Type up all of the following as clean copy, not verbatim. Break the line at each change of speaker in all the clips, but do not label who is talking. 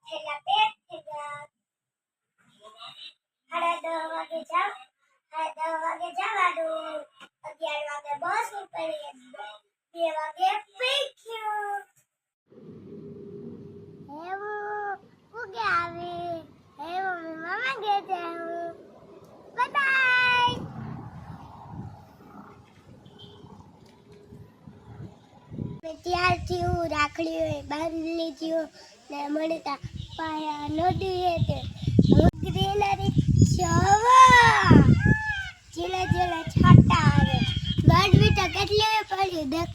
થેલા પેક થઈ ગયા. 10:30 વાગે જાવ. 10:30 વાગે જવાનું. 11 વાગે બસ ઉપડી. 2 વાગે પીખ્યું. ઉગે આવી. હે મમ્મી મામા ગયા જાઉં. Bye bye. ત્યારથી હું રાખડી બાંધી લીધી ને મળતા પાયા નદી હતી ગ્રીનરી જવા જીલે જીલે છાટા આવે માંડવી તો કેટલી પડી દેખ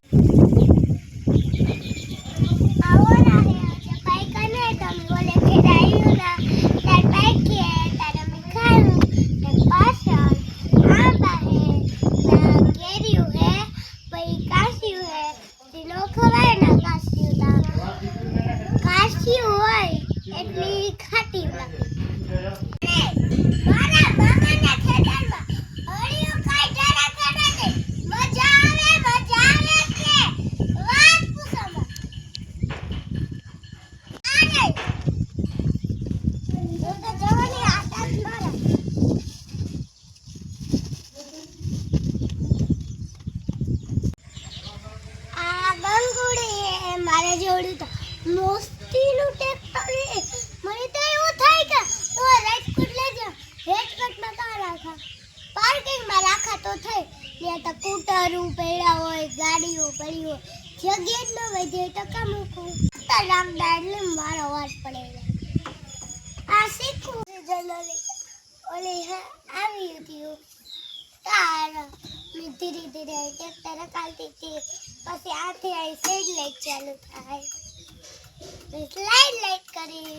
આવો ના હે આજે પાઈ કને તમે બોલે ઘેર આવ્યું ના તાર પાઈ કે તાર અમે ખાયું ને પાછળ આંબા હે ના કેરીયું હે પઈ કાશ્યું હે તીનો ખવાય ના કાશ્યું તા કાશ્યું હોય એટલી ખાટી લાગે મારા મામાના ખેતરમાં હળિયું કાઈ જરા કરે છે મજા આવે કે વાત પૂછો માં આને તો જવાની આટા મારા આ બંગુડી મારે જોડ્યું તો મોસ્તીનું ટ્રેક્ટર મને તો એવું થાય કે તો રાજકોટ લઈ જા રાજકોટમાં કા રાખા પાર્કિંગમાં રાખા તો થઈ ત્યાં તો સ્કૂટરું પડ્યા હોય ગાડીઓ પડી હોય જગ્યા જ ન વધે તો કામ મૂકું તો લાંબા એટલે મારો વાત પડે આ શીખવું જનરલી ઓલી આવી હતી તાર મેં ધીરે ધીરે ટ્રેક્ટર કાઢતી હતી પછી આથી આવી સાઈડ લાઈટ ચાલુ થાય સ્લાઇડ લાઈટ કરી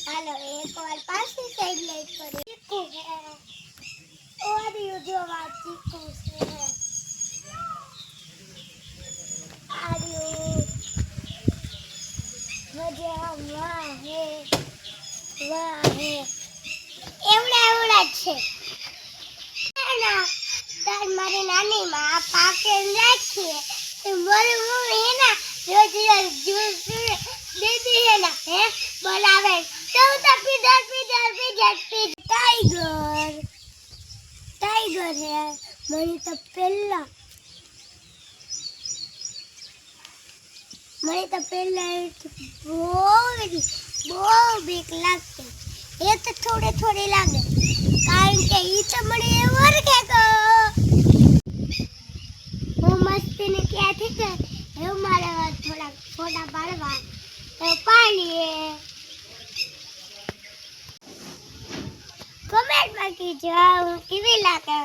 હાલો એકવાર પાછી સાઈડ લાઈટ કરી ચીકુ હે ઓરિયો જો વાત ચીકુ છે આર્યો મજા વાહ હે એવડા જ છે ના તાર મારી નાની માં પાકે રાખીએ તો મારી મમ્મી હે ના રોજ રોજ જ્યુસ દીદી હે ના હે બોલાવે તો પીધર ટાઈગર હે મને તો પહેલા બહુ બીક લાગતી એ તો થોડી લાગે કારણ કે ઈ તો મને વરગે ગો હું મસ્તી ને ક્યાંથી કે એવું મારે થોડા ફોટા પાડવા તો પાડીએ કમેન્ટ માં કીજો કેવી લાગે